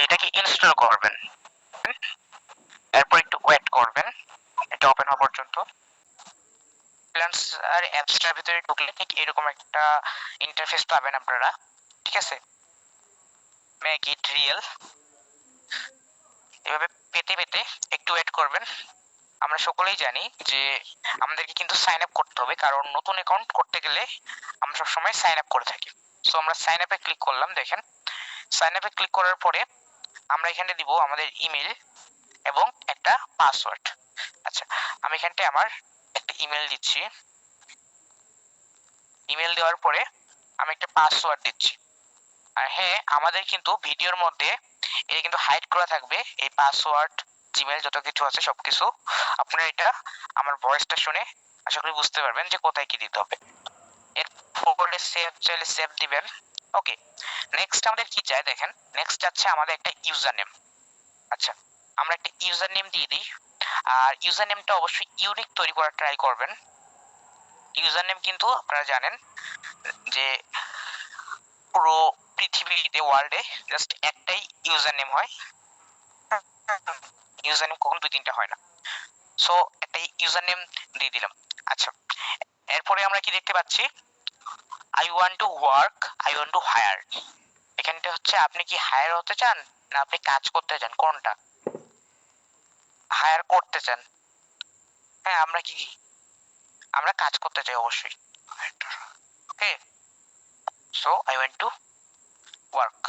এটাকে ইনস্টল করবেন, এরপর একটু ওয়েট করবেন এটা ওপেন হওয়া পর্যন্ত। ফ্রিল্যান্সার অ্যাপসটার ভিতরে ঢুকলে ঠিক এরকম একটা ইন্টারফেস পাবেন আপনারা, ঠিক আছে? মেক ইট রিয়েল, এভাবে পেতে পেতে একটু ওয়েট করবেন। আমরা সকলেই জানি যে আমাদেরকে কিন্তু সাইন আপ করতে হবে, কারণ নতুন অ্যাকাউন্ট করতে গেলে আমরা সবসময় সাইন আপ করে থাকি। সো আমরা সাইন আপে ক্লিক করলাম। দেখেন সাইন আপে ক্লিক করার পরে আমরা এখানে দিব আমাদের ইমেল এবং একটা পাসওয়ার্ড। আচ্ছা, আমি এখানটায় আমার একটা ইমেল দিচ্ছি। ইমেল দেওয়ার পরে আমি একটা পাসওয়ার্ড দিচ্ছি। আর হ্যাঁ, আমাদের কিন্তু ভিডিওর মধ্যে এটা কিন্তু হাইড করা থাকবে, এই পাসওয়ার্ড, জিমেল যত কিছু আছে সবকিছু। আপনারা এটা আমার ভয়েসটা শুনে আশা করি বুঝতে পারবেন যে কোথায় কি দিতে হবে। এরপরে সেভ চাইলে সেভ দিবেন। ওকে, নেক্সট আমাদের কি চাই দেখেন, নেক্সট যাচ্ছে আমাদের একটা ইউজার নেম। আচ্ছা, আমরা একটা ইউজার নেম দিয়ে দিই। আর ইউজার নেমটা অবশ্যই ইউনিক তৈরি করার ট্রাই করবেন। ইউজার নেম কিন্তু আপনারা জানেন যে পুরো পৃথিবীতে ওয়ার্ল্ডে জাস্ট একটাই ইউজার নেম হয়, ইউজার নেম কখনো দুই তিনটা হয় না। সো একটা ইউজার নেম দিয়ে দিলাম। আচ্ছা, এরপরে আমরা কি দেখতে পাচ্ছি, I want to work, I want to hire. এখানটা হচ্ছে আপনি কি হায়ার হতে চান না আপনি কাজ করতে চান, কোনটা? হায়ার করতে চান। হ্যাঁ, আমরা কি আমরা কাজ করতে চাই অবশ্যই। Okay, so I want to work.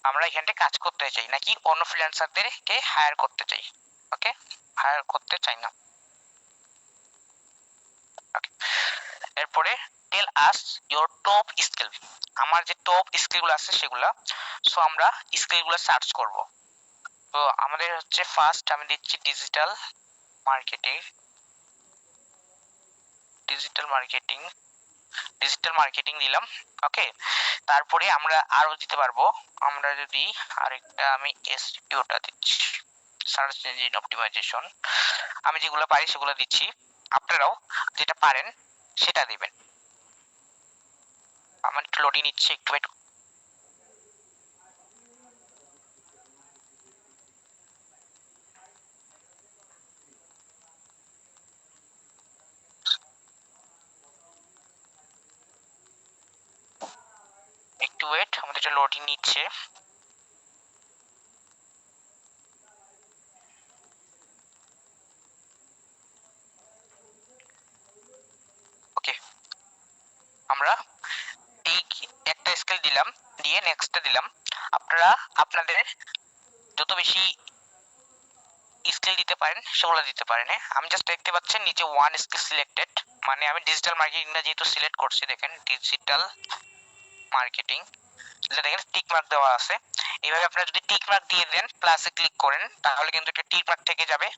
আমরা এখানটা কাজ করতে চাই নাকি অন্য ফ্রিল্যান্সারদেরকে হায়ার করতে চাই। ওকে, হায়ার করতে চাই না। ওকে, এরপরে টেল আস ইওর টপ স্কিল। আমার যে টপ স্কিলগুলো আছে সেগুলা। সো আমরা স্কিলগুলো সার্চ করব। তো আমাদের হচ্ছে ফার্স্ট আমি দিচ্ছি digital marketing. Digital marketing, digital marketing দিলাম। ওকে, তারপরে আমরা আরো দিতে পারবো। আমরা যদি আরেকটা আমি এসইওটা দিচ্ছি, সার্চ ইঞ্জিন অপটিমাইজেশন। আমি যেগুলো পারি সেগুলো দিচ্ছি, আপনারাও যেটা পারেন সেটা দিবেন। আমার একটু লোডিং নিচ্ছে, একটু ওয়েট। একটু ওয়েট, আমাদের এটা লোডিং নিচ্ছে। ওকে, আমরা এই একটা স্কেল দিলাম, দিয়ে নেক্সটটা দিলাম। আপনারা আপনাদের যত বেশি স্কিল দিতে পারেন সেগুলো দিতে পারেন। হ্যাঁ, আমি জাস্ট দেখতে পাচ্ছেন নিচে ওয়ান স্কিল সিলেক্টেড, মানে আমি ডিজিটাল মার্কেটিংটা যেহেতু সিলেক্ট করছি, দেখেন ডিজিটাল মার্কেটিং, দেখেন টিক মার্ক দেওয়া আছে। এইভাবে আপনারা যদি টিক মার্ক দিয়ে দেন, প্লাসে ক্লিক করেন, তাহলে কিন্তু একটা টিক মার্ক থেকে যাবে।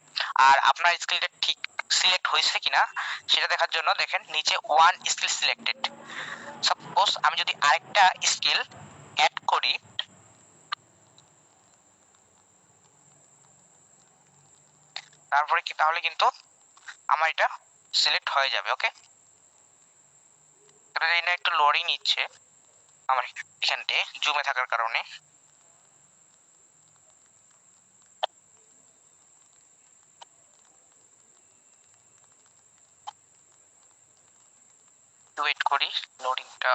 আর আপনার স্কিলটা ঠিক সিলেক্ট হয়েছে কিনা সেটা দেখার জন্য দেখেন নিচে ওয়ান স্কিল সিলেক্টেড। সাপোজ আমি যদি আরেকটা স্কিল অ্যাড করি, তারপরে কি, তাহলে কিন্তু আমার এটা সিলেক্ট হয়ে যাবে। ওকে, এটা একটু লোডিং নিচ্ছে আমার এখানতে জুমে থাকার কারণে। ওয়েট করি, লোডিংটা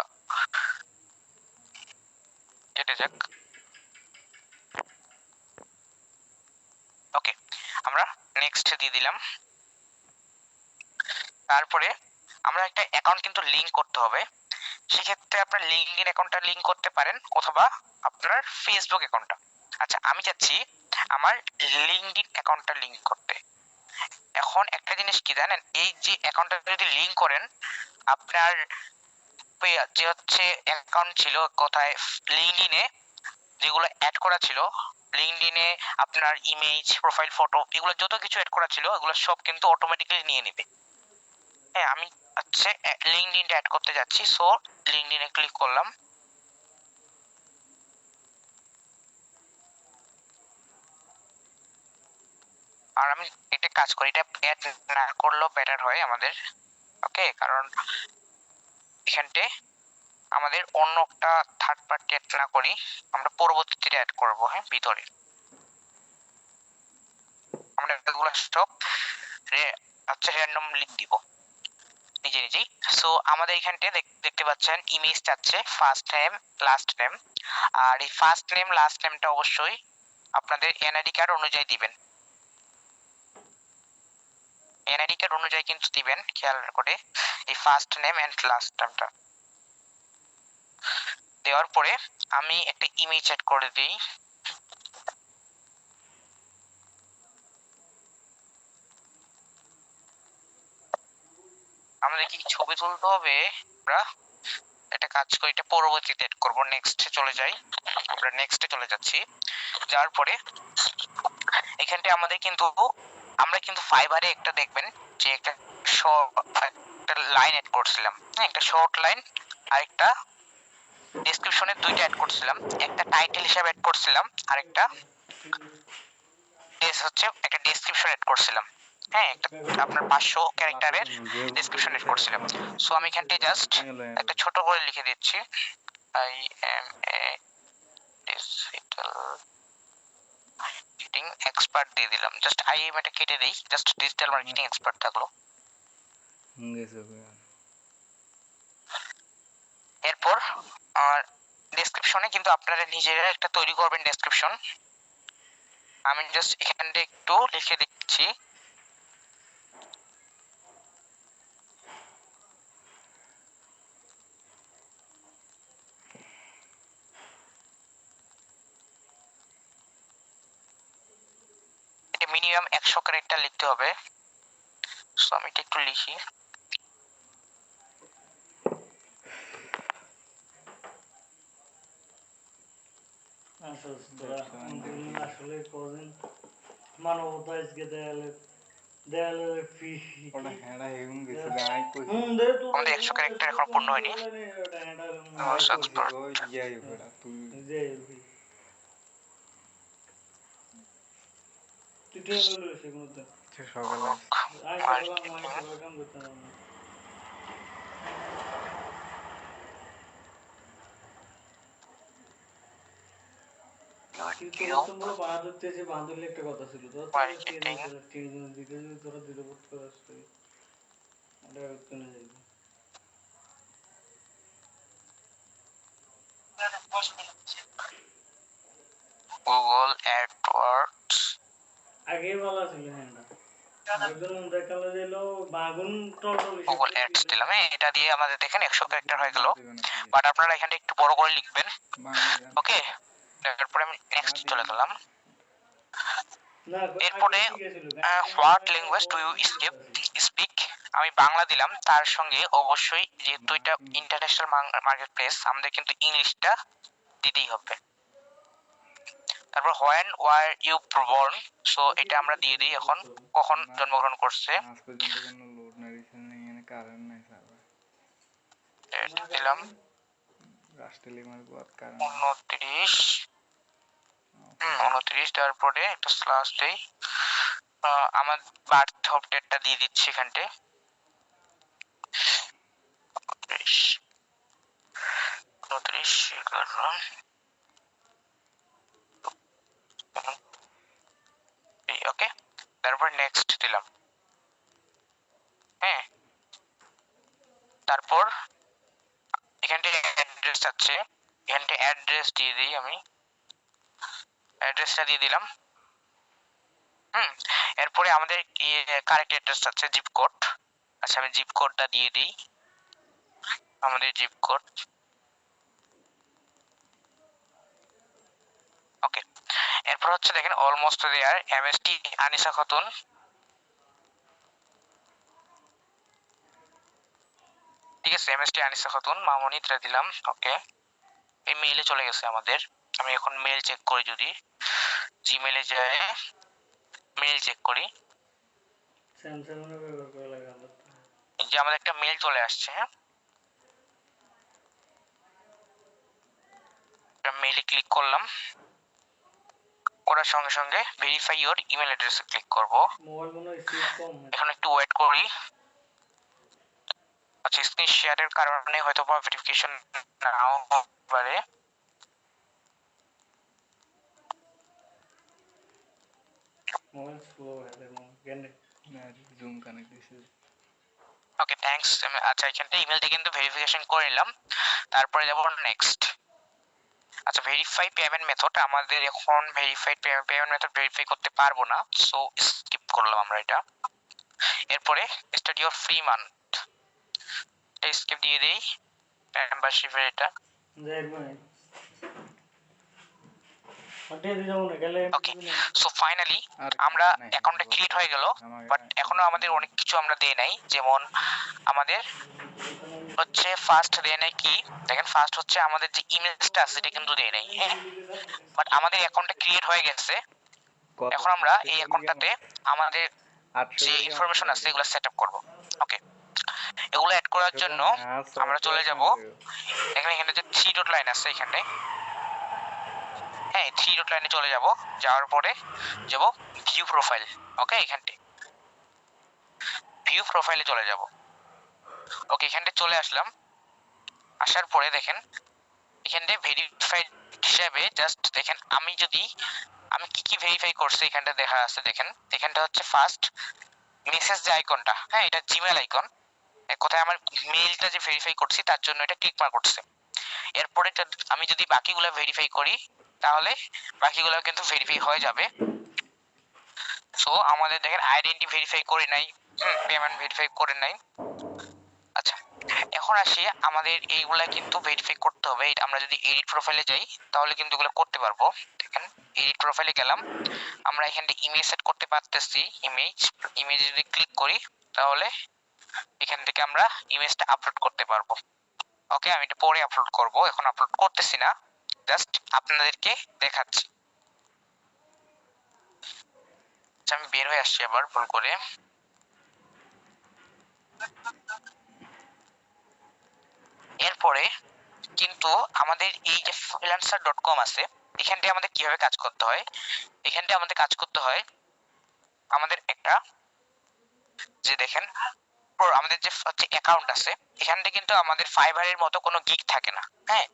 কেটে যাক। ওকে, আমরা নেক্সট দিয়ে দিলাম। তারপরে আমরা একটা অ্যাকাউন্ট কিন্তু লিংক করতে হবে। সেক্ষেত্রে আপনার লিঙ্কডইন অ্যাকাউন্টটা লিংক করতে পারেন অথবা আপনার ফেসবুক অ্যাকাউন্টটা। আচ্ছা, আমি চাচ্ছি আমার লিঙ্কডইন অ্যাকাউন্টটা লিংক করতে। এখন একটা জিনিস কি জানেন, এই যে অ্যাকাউন্টটা যদি লিংক করেন, আপনার যে হচ্ছে অ্যাকাউন্ট ছিল কোথায়, লিঙ্কডইনে যেগুলো অ্যাড করা ছিল, লিঙ্কডইনে আপনার ইমেজ, প্রোফাইল ফটো, এগুলো যত কিছু অ্যাড করা ছিল এগুলো সব কিন্তু অটোমেটিক্যালি নিয়ে নেবে। হ্যাঁ, আমি হচ্ছে লিঙ্কডইনটা অ্যাড করতে যাচ্ছি। সো লিঙ্কডইনে ক্লিক করলাম। আর আমি একটা কাজ করি, এটা অ্যাড না করলেও বেটার হয় আমাদের। ওকে, কারণ এখানতে আমাদের অন্য একটা থার্ড পার্টি অ্যাড না করি, আমরা পরবর্তীতে অ্যাড করব। হ্যাঁ, ভিতরে আমরা এগুলো সব আচ্ছা র্যান্ডম লিখ দিব নিজে নিজেই। সো আমাদের এখানটায় দেখতে পাচ্ছেন ইমেজ চাচ্ছে ফার্স্ট নেম লাস্ট নেম, আর এই ফার্স্ট নেম লাস্ট নেমটা অবশ্যই আপনাদের এনআইডি কার্ড অনুযায়ী দিবেন, এনআইডি কার্ড অনুযায়ী কিন্তু দিবেন খেয়াল করে। এই ফার্স্ট নেম এন্ড লাস্ট নেমটা দেওয়ার পরে আমি একটা ইমেজ অ্যাড করে দিই। আমাদের কি ছবি তুলতে হবে, আমরা একটা কাজ করি, এটা পরবর্তীতে এড করব। নেক্সটে চলে যাই, আমরা নেক্সটে চলে যাচ্ছি। যাওয়ার পরে এখানটা আমাদের কিন্তু আমরা কিন্তু ফাইবারে একটা দেখবেন যে একটা লাইন এড করছিলাম, একটা শর্ট লাইন আর একটা ডেসক্রিপশনে দুইটা অ্যাড করছিলাম, একটা টাইটেল হিসেবে অ্যাড করছিলাম আর একটা একটা ডেসক্রিপশন এড করছিলাম। হ্যাঁ, একটা আপনার 500 ক্যারেক্টারের ডেসক্রিপশন এড করছিলাম। সো আমি এখানটায় জাস্ট একটা ছোট করে লিখে দিচ্ছি, I M A digital marketing expert দিয়ে দিলাম। জাস্ট আই এম এটা কেটে দেই, জাস্ট ডিজিটাল মার্কেটিং এক্সপার্ট থাকলো। এরপর আর ডেসক্রিপশনে কিন্তু আপনারা নিজেরা একটা তৈরি করবেন ডেসক্রিপশন। আমি জাস্ট এখানটা একটু লিখে দিচ্ছি, এটা মিনিমাম 100 ক্যারেক্টার লিখতে হবে। সো আমি এটা একটু লিখি। আসলে কদিন মানবতা আজকে দেয়ালের আমাদের 100 ক্যারেক্টার এখন পূর্ণ হয়নি। বান্ধবী একটা কথা ছিল তোরা তোরা দৃঢ়বোধ করাস গুগল অ্যাডওয়ার্ডস আগে বলা ছিল। হ্যাঁ, গুগল অ্যাডস দিলাম। এটা দিয়ে আমাদের দেখেন 100 ক্যারেক্টার হয়ে গেল, বাট আপনারা এখানে একটু বড় করে লিখবেন। ওকে, তারপরে আমি নেক্সট চলে গেলাম। এরপরে what language do you speak, আমি বাংলা দিলাম, তার সঙ্গে অবশ্যই যেহেতু এটা ইন্টারন্যাশনাল মার্কেট প্লেস আমাদের কিন্তু ইংলিশটা দিতেই হবে। তারপর when were you born, so এটা আমরা দিয়ে দিই এখন কখন জন্মগ্রহণ করছে। দিলাম 29, তারপরে একটা স্ল্যাশ দেই, আমার বার্থ অফ ডেটটা দিয়ে দিচ্ছি এখানটে 29/11। ওকে, তারপর নেক্সট দিলাম। হ্যাঁ, তারপর এখানটা অ্যাড্রেস আছে, এখানটা অ্যাড্রেস দিয়ে দিই, আমি অ্যাড্রেসটা দিয়ে দিলাম। এরপরে আমাদের কারেক্ট অ্যাড্রেস আছে জিপ কোড। আচ্ছা, আমি জিপ কোডটা দিয়ে দিই, আমাদের জিপ কোড। ওকে, এরপর হচ্ছে দেখেন almost there, MST Anisa Khatun. ঠিক আছে, এমএসটি আনিসা খাতুন মামনিটা দিলাম। ওকে, এই মেইলে চলে গেছে আমাদের। আমি এখন মেইল চেক করি, যদি জিমেইলে যায় মেইল চেক করি, যে আমাদের একটা মেইল চলে আসছে। হ্যাঁ, মেইলে ক্লিক করলাম, করার সঙ্গে সঙ্গে ভেরিফাই ইওর ইমেল অ্যাড্রেসে ক্লিক করব। এখন একটু ওয়েট করি, আচ্ছা, স্ক্রিন শেয়ারের কারণে হয়তো বা ভেরিফিকেশন নাও হতে পারে। মোবাইল স্লো হয়ে যায় কেনে জুম কানেক্ট দিছে। ওকে, থ্যাঙ্কস। আচ্ছা, এখানটা ইমেলটা কিন্তু ভেরিফিকেশন করে নিলাম। তারপরে যাব নেক্সট। আচ্ছা, ভেরিফাই পেমেন্ট মেথড, আমাদের এখন ভেরিফাইড পেমেন্ট মেথড ভেরিফাই করতে পারবো না, সো স্কিপ করলাম আমরা এটা। এরপরে start your free month, skip দিয়ে দেই। মেম্বারশিপের এটা যাই মানে ওটা দিয়ে যাবো না গেলে ওকে। সো ফাইনালি আমরা অ্যাকাউন্টটা ক্রিয়েট হয়ে গেল, বাট এখনো আমাদের অনেক কিছু আমরা দেই নাই। যেমন আমাদের হচ্ছে ফার্স্ট দেয় নাই কি, দেখেন ফার্স্ট হচ্ছে আমাদের যে ইমেজটা আছে এটা কিন্তু দেয় নাই, হ্যাঁ। বাট আমাদের অ্যাকাউন্টটা ক্রিয়েট হয়ে গেছে। এখন আমরা এই অ্যাকাউন্টটাতে আমাদের যে ইনফরমেশন আছে এগুলো সেট আপ করবো। ওকে, এগুলো অ্যাড করার জন্য আমরা চলে যাব এখানে, এখানে যে থ্রি ডট লাইন আছে এখানে, হ্যাঁ থ্রি ডট লাইনে চলে যাব। যাওয়ার পরে যাব ভিউ প্রোফাইল। ওকে, এখানটা ভিউ প্রোফাইলে চলে যাব। ওকে, এখানটা চলে আসলাম। আসার পরে দেখেন এখানটা ভেরিফাইড হিসাবে জাস্ট দেখেন আমি যদি আমি কি কি ভেরিফাই করছি এখানটা দেখা আছে। দেখেন এখানটা হচ্ছে ফার্স্ট মেসেজ যে আইকনটা, হ্যাঁ এটা জিমেল আইকন। এক কথায় আমার মেইলটা যে ভেরিফাই করছি তার জন্য এটা টিক মার্ক করছে। এরপরে আমি যদি বাকিগুলো ভেরিফাই করি তাহলে বাকিগুলো কিন্তু ভেরিফাই হয়ে যাবে। সো আমাদের দেখেন আইডেন্টি ভেরিফাই করে নাই, পেমেন্ট ভেরিফাই করে নাই। আচ্ছা, এখন আসি আমাদের এইগুলা কিন্তু ভেরিফাই করতে হবে। আমরা যদি এডিট প্রোফাইলে যাই তাহলে কিন্তু এগুলো করতে পারবো। দেখেন এডিট প্রোফাইলে গেলাম, আমরা এখানে ইমেজ সেট করতে পারতেছি। ইমেজে যদি ক্লিক করি তাহলে এখান থেকে আমরা ইমেজটা আপলোড করতে পারবো। ওকে, আমি এটা পরে আপলোড করব, এখন আপলোড করতেছি না, জাস্ট আপনাদেরকে দেখাচ্ছি। আচ্ছা, আমি বের হয়ে আসছি আবার ভুল করে। এরপরে কিন্তু আমাদের এই যে freelancer.com আছে এখানটায় আমাদের কিভাবে কাজ করতে হয়, এখানটায় আমাদের কাজ করতে হয় আমাদের একটা যে দেখেন আমাদের যে অ্যাকাউন্ট আছে এখানটা কিন্তু আমাদের ফাইবারের মতো কোনো গিগ থাকে না, হ্যাঁ।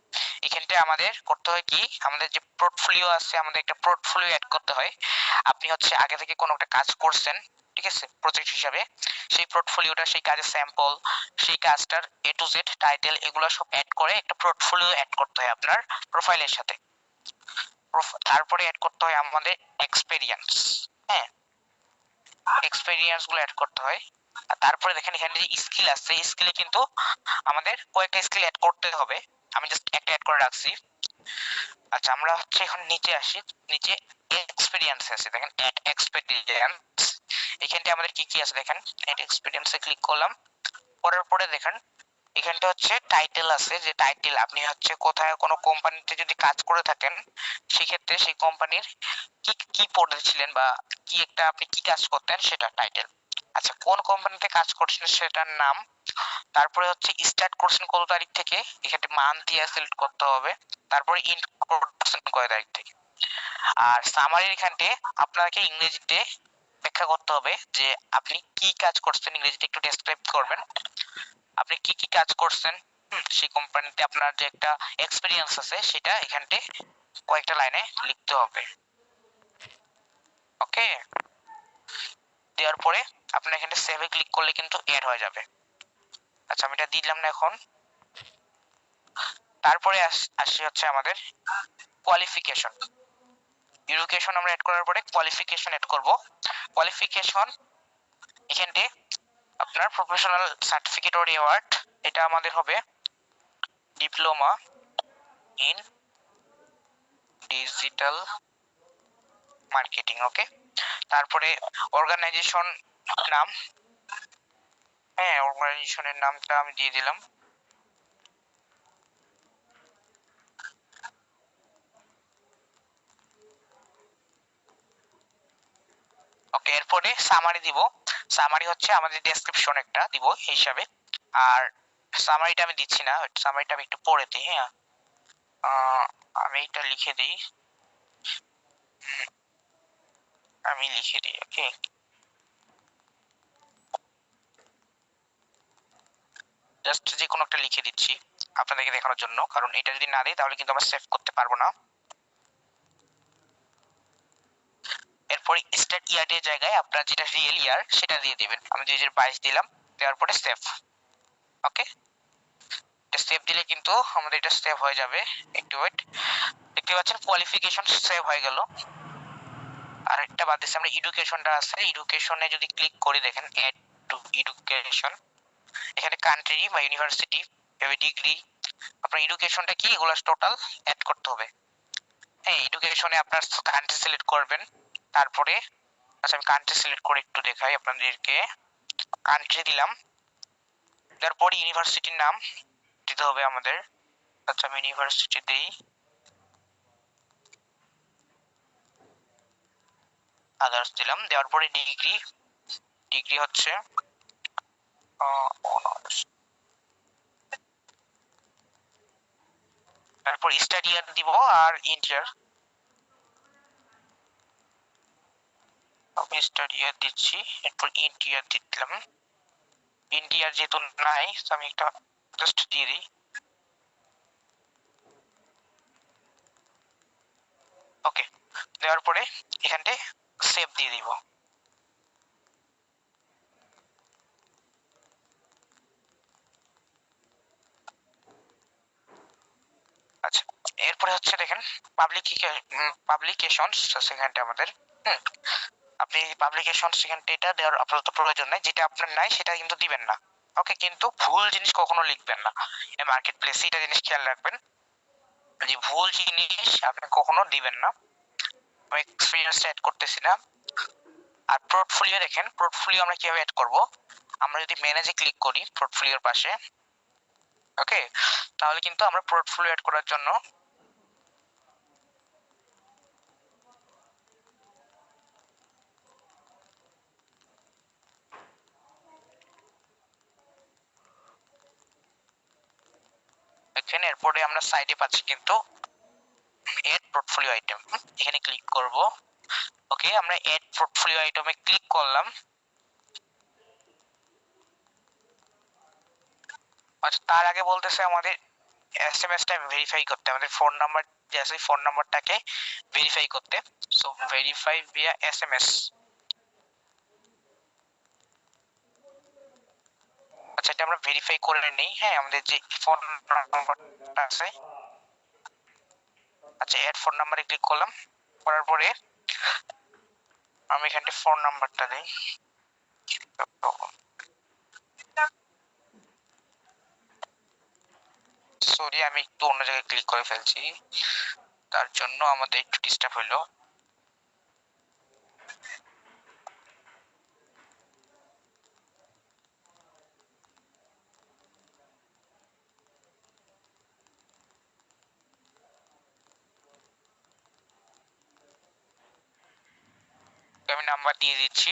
এখানটায় আমাদের করতে হয় কি, আমাদের যে পোর্টফোলিও আছে আমাদের একটা পোর্টফোলিও অ্যাড করতে হয়। আপনি হচ্ছে আগে থেকে কোনো একটা কাজ করছেন, ঠিক আছে, প্রজেক্ট হিসাবে, সেই পোর্টফোলিওটা, সেই কাজের স্যাম্পল, সেই কাজটার এ টু জেড টাইটেল এগুলো সব অ্যাড করে একটা পোর্টফোলিও অ্যাড করতে হয় আপনার প্রোফাইলের সাথে। তারপরে অ্যাড করতে হয় আমাদের এক্সপেরিয়েন্স, হ্যাঁ এক্সপেরিয়েন্স গুলো অ্যাড করতে হয়। আর তারপরে দেখেন এখানে যে স্কিল আছে স্কিলে কিন্তু আমাদের কয়েকটা স্কিল অ্যাড করতে হবে, আমি জাস্ট একটা অ্যাড করে রাখছি। আচ্ছা, আমরা হচ্ছে এখন নিচে আসি, নিচে এক্সপেরিয়েন্স আছে দেখেন অ্যাড এক্সপেরিয়েন্স। এখানটা আমাদের কি কি আছে দেখেন, অ্যাড এক্সপেরিয়েন্সে ক্লিক করলাম, করার পরে দেখেন এখানটা হচ্ছে টাইটেল আছে, যে টাইটেল আপনি হচ্ছে কোথায় কোনো কোম্পানিতে যদি কাজ করে থাকেন সেক্ষেত্রে সেই কোম্পানির কি কি পদে ছিলেন বা কি একটা আপনি কি কাজ করতেন সেটা টাইটেল। আচ্ছা, কোন কোম্পানিতে কাজ করছেন সেটার নাম। তারপরে হচ্ছে স্টার্ট করছেন কত তারিখ থেকে, এখানে মান্থ ইয়ার সিলেক্ট করতে হবে। তারপরে ইন্ড করছেন কয় তারিখ থেকে। আর সামারির এখানতে আপনাকে ইংরেজিতে ব্যাখ্যা করতে হবে যে আপনি কি কাজ করছেন, ইংরেজিতে একটু ডেসক্রাইব করবেন আপনি কি কি কাজ করছেন সেই কোম্পানিতে, আপনার যে একটা এক্সপেরিয়েন্স আছে সেটা এখানতে কয়েকটা লাইনে লিখতে হবে। ওকে, দেওয়ার পরে আপনার এখানে সেভে ক্লিক করলে কিন্তু অ্যাড হয়ে যাবে। আচ্ছা, আমি এটা দিলাম না এখন। তারপরে আসি হচ্ছে আমাদের কোয়ালিফিকেশন। এডুকেশন আমরা অ্যাড করার পরে কোয়ালিফিকেশন অ্যাড করব। কোয়ালিফিকেশন এখানতে আপনার প্রফেশনাল সার্টিফিকেট অর অ্যাওয়ার্ড, এটা আমাদের হবে ডিপ্লোমা ইন ডিজিটাল মার্কেটিং। ওকে, তারপরে অর্গানাইজেশন নাম, হ্যাঁ অর্গানাইজেশনের নামটা আমি দিয়ে দিলাম। ওকে, এরপরে সামারি দিব। সামারি হচ্ছে আমাদের ডেসক্রিপশন একটা দিব এই হিসাবে। আর সামারিটা আমি দিচ্ছি না, সামারিটা আমি একটু পরে দিই। হ্যাঁ, আমি এটা লিখে দিই, আমি লিখে দিই। ওকে, জাস্ট যে কোনো একটা লিখে দিচ্ছি আপনাদেরকে দেখানোর জন্য, কারণ এটা যদি না দিই তাহলে কিন্তু আমরা সেভ করতে পারবো না। এরপর স্টার্ট ইয়ারের জায়গায় আপনার যেটা রিয়েল ইয়ার সেটা দিয়ে দিবেন। আমি 2022 দিলাম, দেওয়ার পরে সেভ। ওকে, এটা সেভ দিলে কিন্তু আমাদের এটা সেভ হয়ে যাবে। একটু ওয়েট, দেখতে পাচ্ছেন কোয়ালিফিকেশন সেভ হয়ে গেল। আর একটা বাদ দিচ্ছি, আমরা এডুকেশনটা আছে, এডুকেশনে যদি ক্লিক করি দেখেন অ্যাড টু এডুকেশন, এখানে কান্ট্রি বা ইউনিভার্সিটি, ডিগ্রি, আপনার এডুকেশনটা কি এগুলো টোটাল অ্যাড করতে হবে। হ্যাঁ, এডুকেশনে আপনার কান্ট্রি সিলেক্ট করবেন, তারপরে আচ্ছা আমি কান্ট্রি সিলেক্ট করে একটু দেখাই আপনাদেরকে। কান্ট্রি দিলাম, তারপরে ইউনিভার্সিটির নাম দিতে হবে আমাদের। আচ্ছা আমি ইউনিভার্সিটি দিই, আদার্স দিলাম, দেওয়ার পরে ডিগ্রি, ডিগ্রি হচ্ছে অনার্স, তারপর স্টাডি ইয়ার দিব আর ইন্টার, আমি স্টাডি ইয়ার দিচ্ছি, এরপর ইন্টিয়ার দিলাম। ইন্ডিয়ার যেহেতু নাই আমি একটা জাস্ট দিয়ে দিই। ওকে, দেওয়ার পরে এখানটায় সেভ দিয়ে দিব। আচ্ছা, এরপরে হচ্ছে দেখেন পাবলিকেশনস, সেখানটা আমাদের আপনি পাবলিকেশন সেখানটা এটা দেওয়ার আপাতত প্রয়োজন নাই, যেটা আপনার নাই সেটা কিন্তু দিবেন না। ওকে, কিন্তু ভুল জিনিস কখনো লিখবেন না এই মার্কেট প্লেসে, এটা জিনিস খেয়াল রাখবেন যে ভুল জিনিস আপনি কখনো দিবেন না। আমি এক্সপিরিয়েন্স অ্যাড করতেছি না। আর পোর্টফোলিও দেখেন, পোর্টফোলিও আমরা কিভাবে অ্যাড করব, আমরা যদি ম্যানেজে ক্লিক করি পোর্টফোলিওর পাশে, ওকে, তাহলে কিন্তু আমরা পোর্টফোলিও অ্যাড করার জন্য এখানে, এরপরে আমরা সাইডে পাচ্ছি কিন্তু এড পোর্টফোলিও আইটেম, এখানে ক্লিক করব। ওকে, আমরা এড পোর্টফোলিও আইটেমে ক্লিক করলাম। আচ্ছা, তার আগে বলতেছে আমাদের এসএমএসটা ভেরিফাই করতে, আমাদের ফোন নাম্বার যে আছে ফোন নাম্বারটাকে ভেরিফাই করতে। So verify via SMS. আচ্ছা, এটা আমরা ভেরিফাই করে নেই। হ্যাঁ, আমাদের যে ফোন নাম্বারটা আছে, আচ্ছা এড ফোন নাম্বারে ক্লিক করলাম, করার পরে আমি এখানে ফোন নাম্বারটা দিই। সরি, আমি একটু অন্য জায়গায় ক্লিক করে ফেলছি, তার জন্য আমাদের একটু ডিস্টার্ব হলো। আমি নাম্বার দিয়ে দিচ্ছি।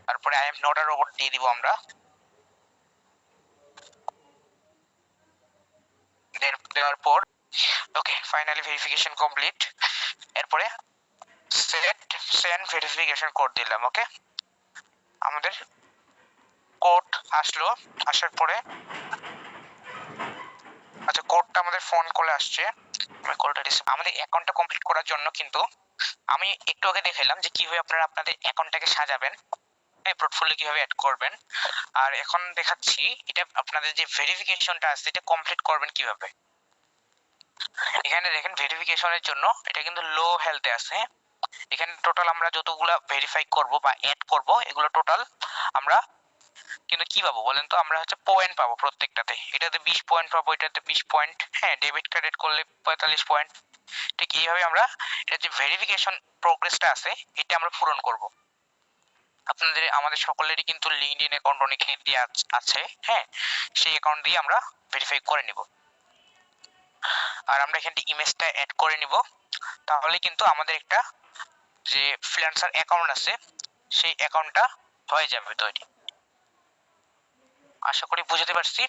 তারপরে I am not a robot দিয়ে দিব আমরা। দেওয়ার পর ওকে, ফাইনালি ভেরিফিকেশন কমপ্লিট। এরপরে সেন্ড ভেরিফিকেশন কোড দিলাম। ওকে, আমাদের কোড আসলো, আসার পরে আচ্ছা কোডটা আমাদের ফোন কলে আসছে, আমি কোডটা রিসিভ। আমাদের অ্যাকাউন্টটা কমপ্লিট করার জন্য কিন্তু আমি একটু আগে দেখাইলাম যে কিভাবে আপনারা আপনাদের অ্যাকাউন্টটাকে সাজাবেন, হ্যাঁ, পোর্টফোলিও কিভাবে অ্যাড করবেন। আর এখন দেখাচ্ছি এটা আপনাদের যে ভেরিফিকেশনটা আছে এটা কমপ্লিট করবেন কিভাবে। এখানে দেখেন ভেরিফিকেশনের জন্য এটা কিন্তু লো হেলথে আছে। এখানে টোটাল আমরা যতগুলা ভেরিফাই করব বা অ্যাড করব এগুলো টোটাল আমরা কিন্তু কি পাবো বলেন তো, আমরা হচ্ছে পয়েন্ট পাবো প্রত্যেকটাতে। এটাতে 20 পয়েন্ট পাবো, এটাতে 20 পয়েন্ট, হ্যাঁ, ডেবিট কার্ড এড করলে 45 পয়েন্ট। ঠিক এইভাবে আমরা এটা যে ভেরিফিকেশন প্রোগ্রেসটা আছে এটা আমরা পূরণ করব। আপনাদের আমাদের সকলেরই কিন্তু লিঙ্কডইন অ্যাকাউন্ট অনেকে দিয়ে আছে, হ্যাঁ, সেই অ্যাকাউন্ট দিয়ে আমরা ভেরিফাই করে নিব। আর আমরা এখানে ইমেজটা অ্যাড করে নিব, তাহলে কিন্তু আমাদের একটা যে ফ্রিল্যান্সার অ্যাকাউন্ট আছে সেই অ্যাকাউন্টটা হয়ে যাবে তৈরি। আশা করি বুঝতে পারছি।